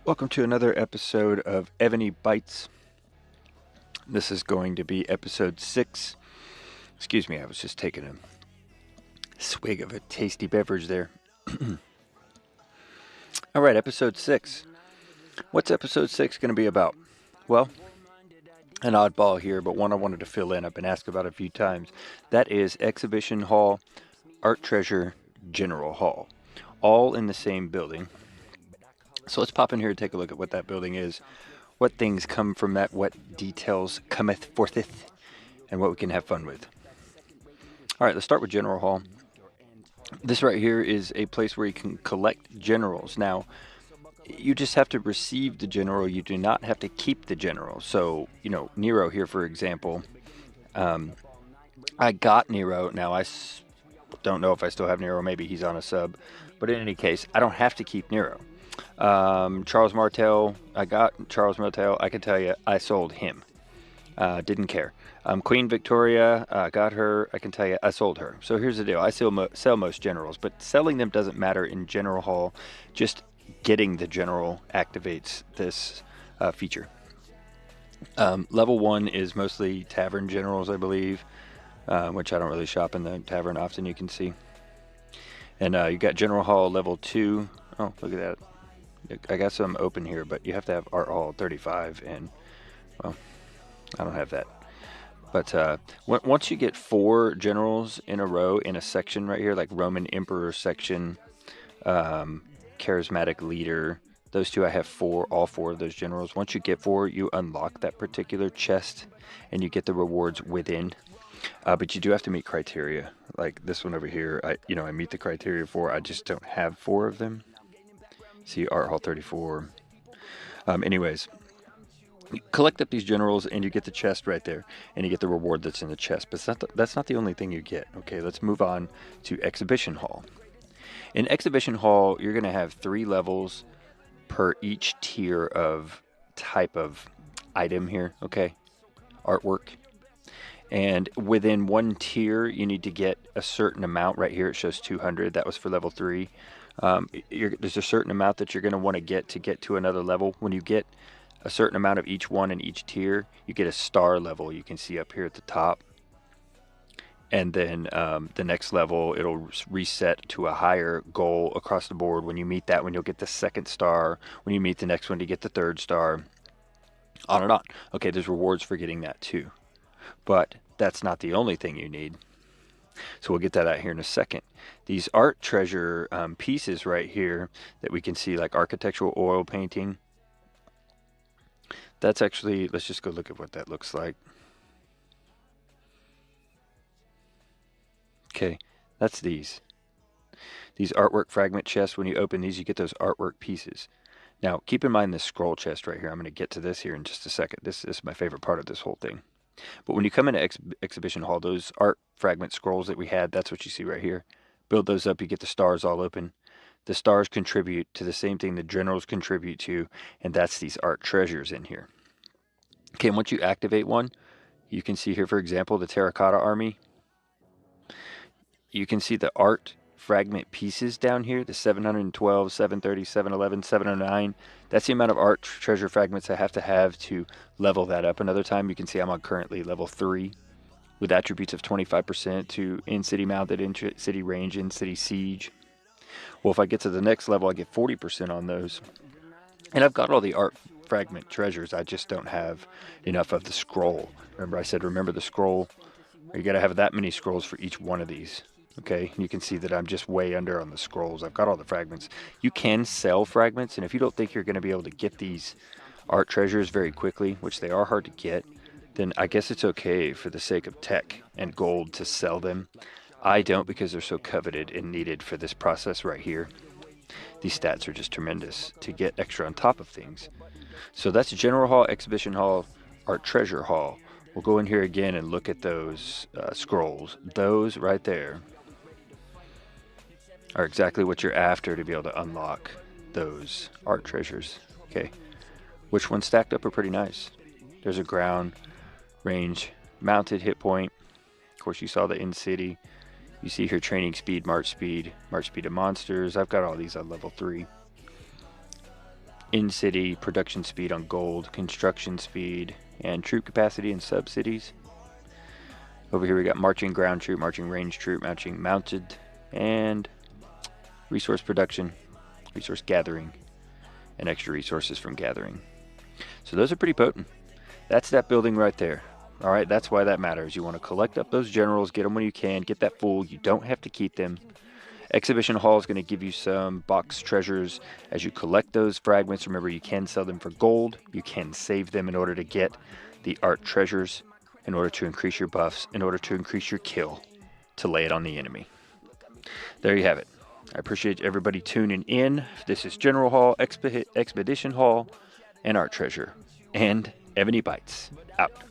Welcome to another episode of EvonyBites. This is going to be episode 6. Excuse me, I was just taking a swig of a tasty beverage there. Alright, episode 6. What's episode 6 going to be about? Well, an oddball here, but one I wanted to fill in. I've been asked about it a few times. That is Exhibition Hall, Art Treasure, General Hall. All in the same building. So let's pop in here and take a look at what that building is, what things come from that, what details cometh fortheth, and what we can have fun with. All right, let's start with General Hall. This right here is a place where you can collect generals. Now, you just have to receive the general. You do not have to keep the general. So, Nero here, for example, I got Nero. Now, don't know if I still have Nero. Maybe he's on a sub. But in any case, I don't have to keep Nero. Charles Martel, I got Charles Martel. I can tell you, I sold him. Didn't care. Queen Victoria, got her. I can tell you, I sold her. So here's the deal. I sell most generals, but selling them doesn't matter in General Hall. Just getting the general activates this feature. Level 1 is mostly tavern generals, I believe, which I don't really shop in the tavern often, you can see. And you got General Hall level 2. Oh, look at that. I got some open here, but you have to have Art Hall 35, and, well, I don't have that. But once you get 4 generals in a row in a section right here, like Roman Emperor section, Charismatic Leader, those two I have all 4 of those generals. Once you get 4, you unlock that particular chest, and you get the rewards within. But you do have to meet criteria. Like this one over here, I meet the criteria for. I just don't have 4 of them. See Art Hall 34. Anyways, you collect up these generals and you get the chest right there, and you get the reward that's in the chest. But that's not the only thing you get. Okay, let's move on to Exhibition Hall. In Exhibition Hall, you're going to have 3 levels per each tier of type of item here. Okay, artwork. And within one tier, you need to get a certain amount. Right here, it shows 200. That was for level 3. There's a certain amount that you're going to want to get to another level. When you get a certain amount of each one in each tier, you get a star level. You can see up here at the top. And then the next level, it'll reset to a higher goal across the board. When you meet that one, you'll get the 2nd star. When you meet the next one, you get the 3rd star. On and on. Okay, there's rewards for getting that too. But that's not the only thing you need. So we'll get that out here in a second. These art treasure pieces right here that we can see, like architectural oil painting. That's actually, let's just go look at what that looks like. Okay, that's these. These artwork fragment chests, when you open these, you get those artwork pieces. Now, keep in mind this scroll chest right here. I'm going to get to this here in just a second. This is my favorite part of this whole thing. But when you come into Exhibition Hall, those art fragment scrolls that we had, that's what you see right here. Build those up, you get the stars all open. The stars contribute to the same thing the generals contribute to, and that's these art treasures in here. Okay, and once you activate one, you can see here, for example, the Terracotta Army. You can see the art fragment pieces down here, the 712, 730, 711, 709. That's the amount of art treasure fragments I have to level that up. Another time, you can see I'm on currently level 3 with attributes of 25% to in-city mounted, in-city range, in-city siege. Well, if I get to the next level, I get 40% on those. And I've got all the art fragment treasures. I just don't have enough of the scroll. Remember I said, remember the scroll? You got to have that many scrolls for each one of these. Okay, you can see that I'm just way under on the scrolls. I've got all the fragments. You can sell fragments, and if you don't think you're going to be able to get these art treasures very quickly, which they are hard to get, then I guess it's okay for the sake of tech and gold to sell them. I don't, because they're so coveted and needed for this process right here. These stats are just tremendous to get extra on top of things. So that's General Hall, Exhibition Hall, Art Treasure Hall. We'll go in here again and look at those scrolls. Those right there are exactly what you're after to be able to unlock those art treasures. Okay, which ones stacked up are pretty nice. There's a ground, range, mounted hit point. Of course, you saw the in-city. You see here training speed, march speed of monsters. I've got all these on level 3. in-city production speed on gold, construction speed, and troop capacity in sub-cities. Over here we got marching ground troop, marching range troop, marching mounted, and resource production, resource gathering, and extra resources from gathering. So those are pretty potent. That's that building right there. All right, that's why that matters. You want to collect up those generals, get them when you can, get that full. You don't have to keep them. Exhibition Hall is going to give you some box treasures as you collect those fragments. Remember, you can sell them for gold. You can save them in order to get the art treasures, in order to increase your buffs, in order to increase your kill, to lay it on the enemy. There you have it. I appreciate everybody tuning in. This is General Hall, Expedition Hall, and Art Treasure. And EvonyBites, out.